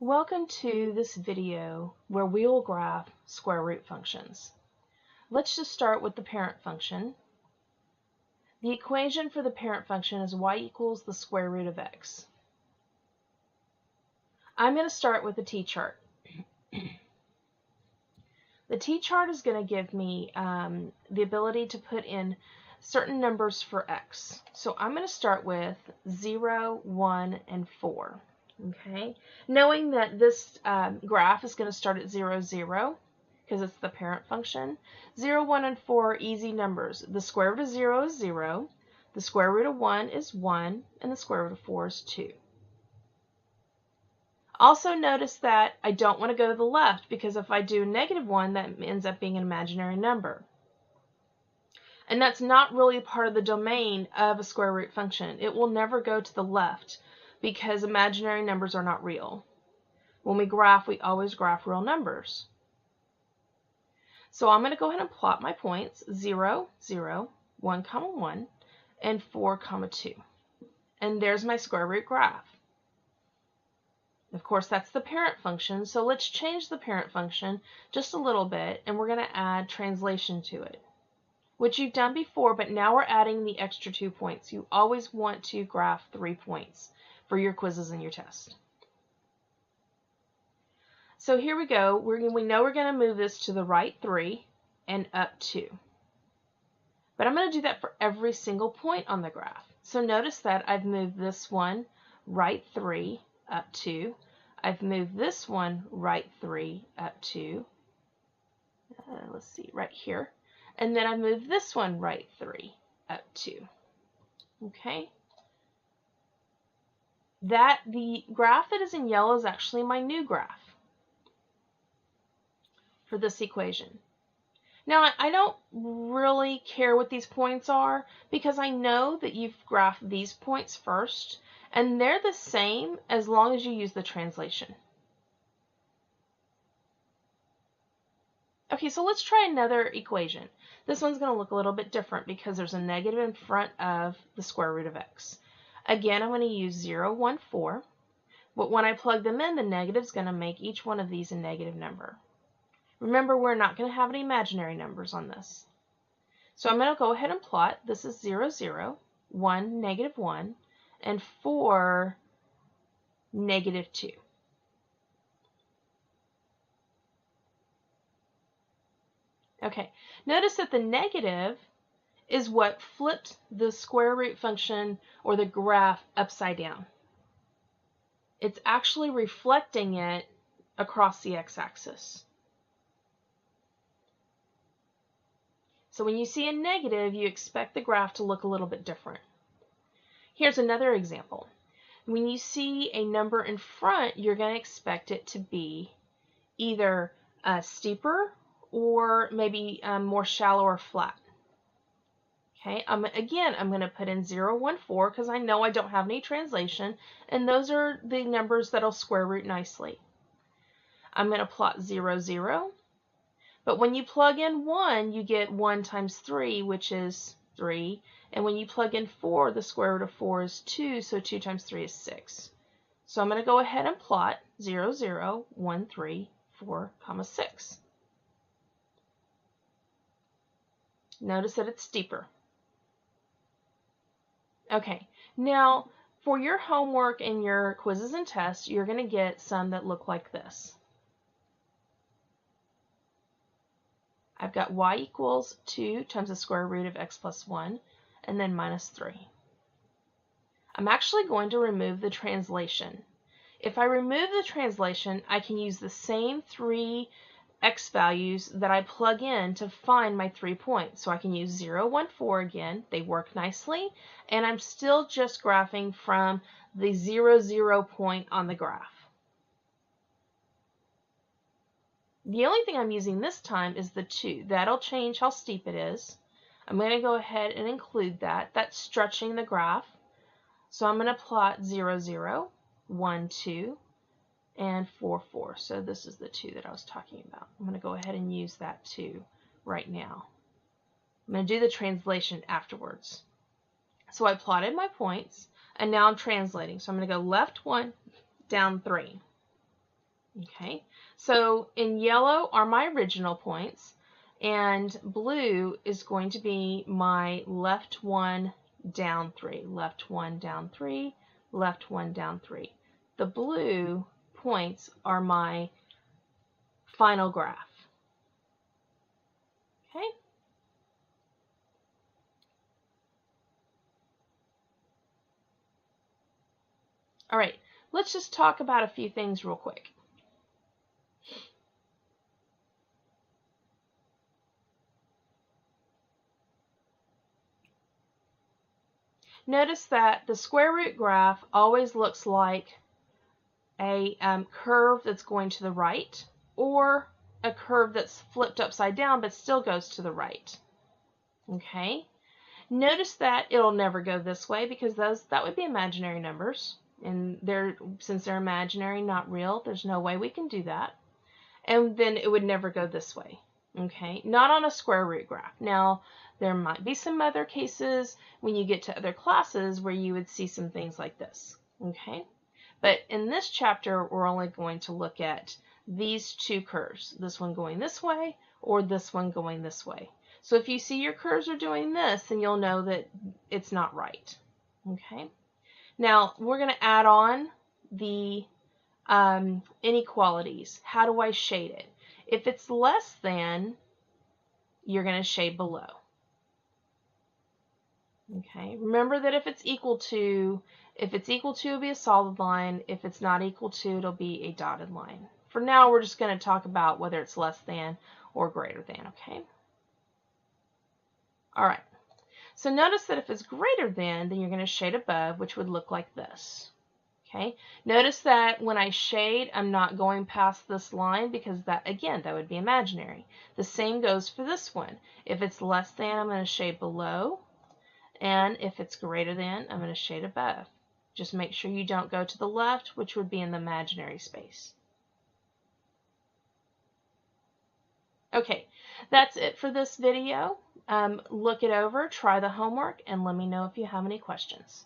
Welcome to this video where we will graph square root functions. Let's just start with the parent function. The equation for the parent function is y equals the square root of x. I'm going to start with the t-chart. The t-chart is going to give me the ability to put in certain numbers for x. So I'm going to start with 0, 1, and 4. Okay, knowing that this graph is going to start at 0, 0, because it's the parent function. 0, 1, and 4 are easy numbers. The square root of 0 is 0, the square root of 1 is 1, and the square root of 4 is 2. Also notice that I don't want to go to the left, because if I do -1, that ends up being an imaginary number. And that's not really part of the domain of a square root function. It will never go to the left, because imaginary numbers are not real. When we graph, we always graph real numbers. So I'm going to go ahead and plot my points, 0, 0, 1, 1, and 4, 2. And there's my square root graph. Of course, that's the parent function, so let's change the parent function just a little bit, and we're going to add translation to it, which you've done before, but now we're adding the extra 2 points. You always want to graph 3 points for your quizzes and your test. So here we go. We know we're going to move this to the right 3 and up 2. But I'm going to do that for every single point on the graph. So notice that I've moved this one right 3 up 2. I've moved this one right 3 up 2. Let's see, right here. And then I moved this one right 3 up 2. Okay? The graph that is in yellow is actually my new graph for this equation. Now, I don't really care what these points are, because I know that you've graphed these points first, and they're the same as long as you use the translation. Okay, so let's try another equation. This one's going to look a little bit different because there's a negative in front of the square root of x. Again, I'm going to use 0, 1, 4, but when I plug them in, the negative is going to make each one of these a negative number. Remember, we're not going to have any imaginary numbers on this. So I'm going to go ahead and plot. This is 0, 0, 1, -1, and 4, -2. Okay, notice that the negative is what flipped the square root function or the graph upside down. It's actually reflecting it across the x-axis. So when you see a negative, you expect the graph to look a little bit different. Here's another example. When you see a number in front, you're going to expect it to be either steeper or maybe more shallow or flat. Okay, again, I'm going to put in 0, 1, 4 because I know I don't have any translation, and those are the numbers that'll square root nicely. I'm going to plot 0, 0, but when you plug in 1, you get 1 times 3, which is 3, and when you plug in 4, the square root of 4 is 2, so 2 times 3 is 6. So I'm going to go ahead and plot 0, 0, 1, 3, 4, 6. Notice that it's steeper. Okay, now for your homework and your quizzes and tests, you're going to get some that look like this. I've got y equals 2 times the square root of x plus 1, and then minus 3. I'm actually going to remove the translation. If I remove the translation, I can use the same 3 x values that I plug in to find my 3 points. So I can use 0, 1, 4 again. They work nicely, and I'm still just graphing from the 0, 0 point on the graph. The only thing I'm using this time is the 2. That'll change how steep it is. I'm going to go ahead and include that. That's stretching the graph. So I'm going to plot 0, 0, 1, 2, and 4, 4. So this is the 2 that I was talking about. I'm going to go ahead and use that 2 right now. I'm going to do the translation afterwards. So I plotted my points, and now I'm translating. So I'm going to go left 1, down 3. Okay, so in yellow are my original points, and blue is going to be my left 1 down 3, left 1 down 3, left 1 down 3. The blue points are my final graph. Okay? All right, let's just talk about a few things real quick. Notice that the square root graph always looks like a curve that's going to the right, or a curve that's flipped upside down but still goes to the right. Okay? Notice that it'll never go this way because that would be imaginary numbers. And since they're imaginary, not real, there's no way we can do that. And then it would never go this way. Okay? Not on a square root graph. Now, there might be some other cases when you get to other classes where you would see some things like this. Okay? But in this chapter, we're only going to look at these two curves, this one going this way or this one going this way. So if you see your curves are doing this, then you'll know that it's not right. Okay. Now we're going to add on the inequalities. How do I shade it? If it's less than, you're going to shade below. Okay. Remember that if it's equal to, it'll be a solid line. If it's not equal to, it'll be a dotted line. For now, we're just going to talk about whether it's less than or greater than, okay? All right. So notice that if it's greater than, then you're going to shade above, which would look like this. Okay. Notice that when I shade, I'm not going past this line because that would be imaginary. The same goes for this one. If it's less than, I'm going to shade below. And if it's greater than, I'm going to shade above. Just make sure you don't go to the left, which would be in the imaginary space. Okay, that's it for this video. Look it over, try the homework, and let me know if you have any questions.